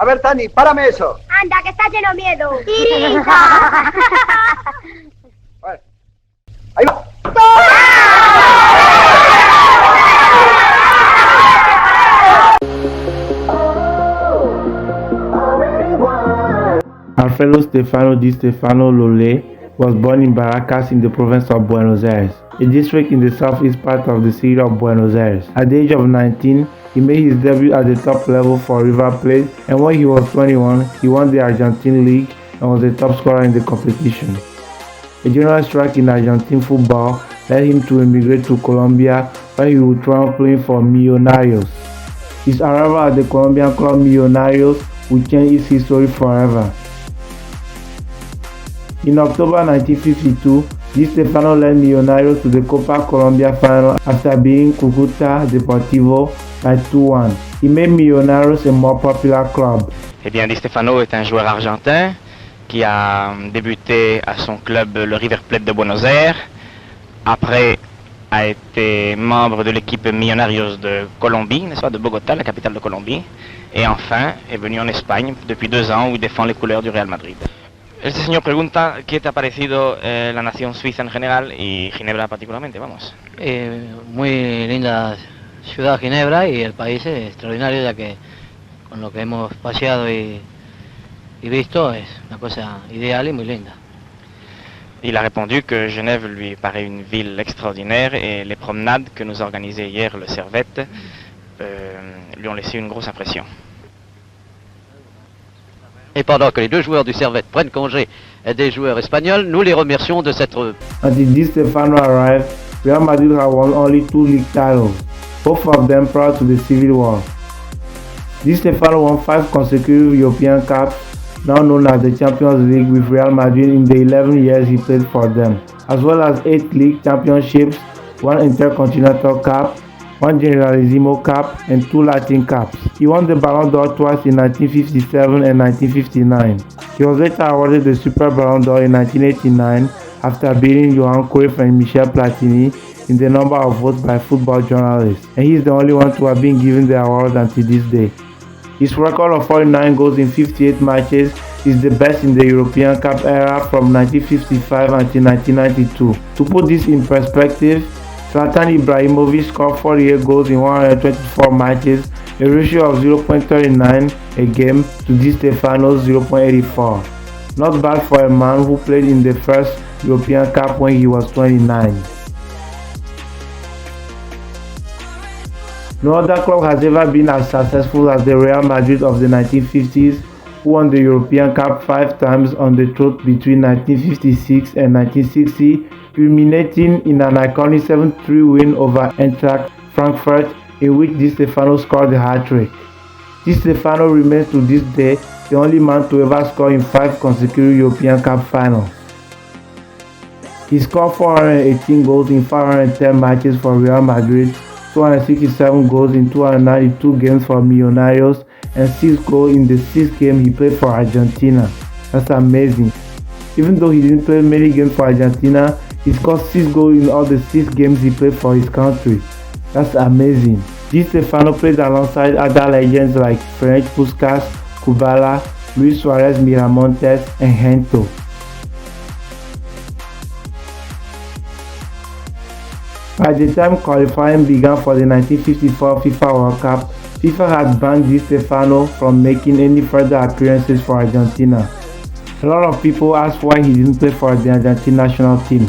A ver, Tani, párame eso. Anda, que está lleno de miedo. Vale. Ahí va. Alfredo Di Stefano Lole was born in Barracas in the province of Buenos Aires, a district in the southeast part of the city of Buenos Aires. At the age of 19, he made his debut at the top level for River Plate, and when he was 21, he won the Argentine League and was the top scorer in the competition. A general strike in Argentine football led him to immigrate to Colombia, where he would try playing for Millonarios. His arrival at the Colombian club Millonarios would change his history forever. In October 1952, Di Stefano led Millonarios to the Copa Colombia final after beating Cúcuta Deportivo by 2-1. He made Millonarios a more popular club. Eh bien, Di Stefano est un joueur argentin qui a débuté à son club le River Plate de Buenos Aires. Après, a été membre de l'équipe Millonarios de Colombie, n'est-ce pas, de Bogotá, la capitale de Colombie. Et enfin, est venu en Espagne depuis 2 ans où il défend les couleurs du Real Madrid. Este señor pregunta qué te ha parecido la nación suiza en general y Ginebra particularmente, vamos. Muy linda ciudad Ginebra y el país es extraordinario, ya que con lo que hemos paseado y visto es una cosa ideal y muy linda. Il a répondu que Genève lui paraît une ville extraordinaire et les promenades que nous organisées hier le Servette lui ont laissé une grosse impression. Et pendant que les 2 joueurs du Servette prennent congé des joueurs espagnols, nous les remercions de cette... Until Di Stefano arrived, Real Madrid had won only 2 league titles, both of them prior to the Civil War. Di Stefano won 5 consecutive European Cups, now known as the Champions League, with Real Madrid in the 11 years he played for them, as well as 8 league championships, 1 Intercontinental Cup, 1 Generalissimo Cup, and 2 Latin Cups. He won the Ballon d'Or twice in 1957 and 1959. He was later awarded the Super Ballon d'Or in 1989 after beating Johan Cruyff and Michel Platini in the number of votes by football journalists, and he is the only one to have been given the award until this day. His record of 49 goals in 58 matches is the best in the European Cup era from 1955 until 1992. To put this in perspective, Zlatan Ibrahimovic scored 48 goals in 124 matches, a ratio of 0.39 a game to Di Stefano's 0.84. Not bad for a man who played in the first European Cup when he was 29. No other club has ever been as successful as the Real Madrid of the 1950s, who won the European Cup 5 times on the trot between 1956 and 1960, culminating in an iconic 7-3 win over Eintracht Frankfurt, in which Di Stefano scored a hat-trick. Di Stefano remains to this day the only man to ever score in 5 consecutive European Cup finals. He scored 418 goals in 510 matches for Real Madrid, 267 goals in 292 games for Millonarios, and 6 goals in the 6th game he played for Argentina. That's amazing. Even though he didn't play many games for Argentina, he scored 6 goals in all the 6 games he played for his country. That's amazing. Di Stefano played alongside other legends like Ferenc Puskás, Kubala, Luis Suarez Miramontes, and Hento. By the time qualifying began for the 1954 FIFA World Cup, FIFA had banned Di Stefano from making any further appearances for Argentina. A lot of people ask why he didn't play for the Argentine national team.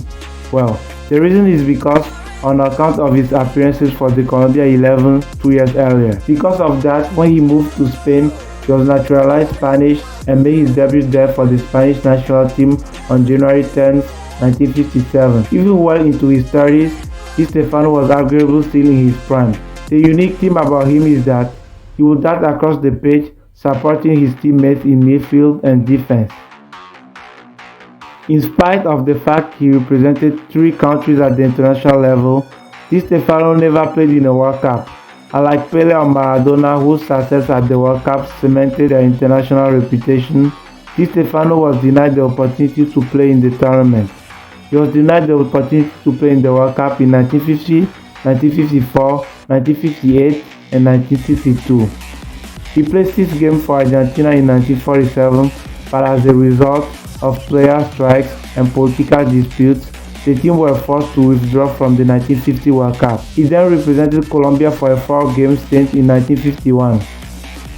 Well, the reason is because on account of his appearances for the Colombia 11 2 years earlier. Because of that, when he moved to Spain, he was naturalized Spanish and made his debut there for the Spanish national team on January 10, 1957. Even well into his 30s, Di Stefano was arguably still in his prime. The unique thing about him is that he would dart across the pitch, supporting his teammates in midfield and defense. In spite of the fact he represented 3 countries at the international level, Di Stefano never played in a World Cup. Unlike Pele or Maradona, whose success at the World Cup cemented their international reputation, Di Stefano was denied the opportunity to play in the tournament. He was denied the opportunity to play in the World Cup in 1950, 1954, 1958, and 1962. He played 6 games for Argentina in 1947, but as a result of player strikes and political disputes, the team were forced to withdraw from the 1950 World Cup. He then represented Colombia for a 4-game stint in 1951.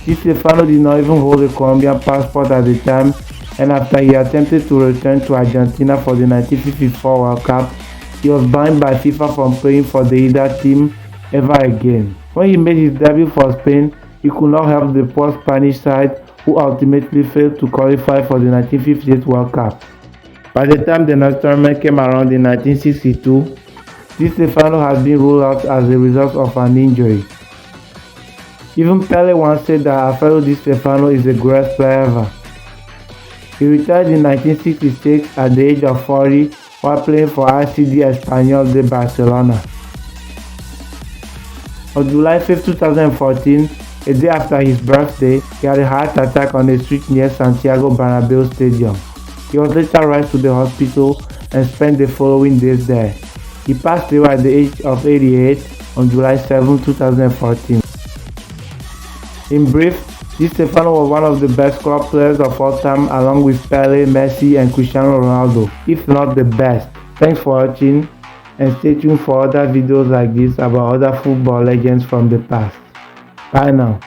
Di Stefano did not even hold a Colombian passport at the time, and after he attempted to return to Argentina for the 1954 World Cup, he was banned by FIFA from playing for the either team ever again. When he made his debut for Spain, he could not help the poor Spanish side, who ultimately failed to qualify for the 1958 World Cup. By the time the next tournament came around in 1962, Di Stefano had been ruled out as a result of an injury. Even Pele once said that Alfredo Di Stefano is the greatest player ever. He retired in 1966 at the age of 40 while playing for RCD Espanyol de Barcelona. On July 5, 2014, a day after his birthday, he had a heart attack on a street near Santiago Bernabeu Stadium. He was later rushed to the hospital and spent the following days there. He passed away at the age of 88 on July 7, 2014. In brief, Di Stefano was one of the best club players of all time, along with Pele, Messi and Cristiano Ronaldo, if not the best. Thanks for watching, and stay tuned for other videos like this about other football legends from the past. Bye now.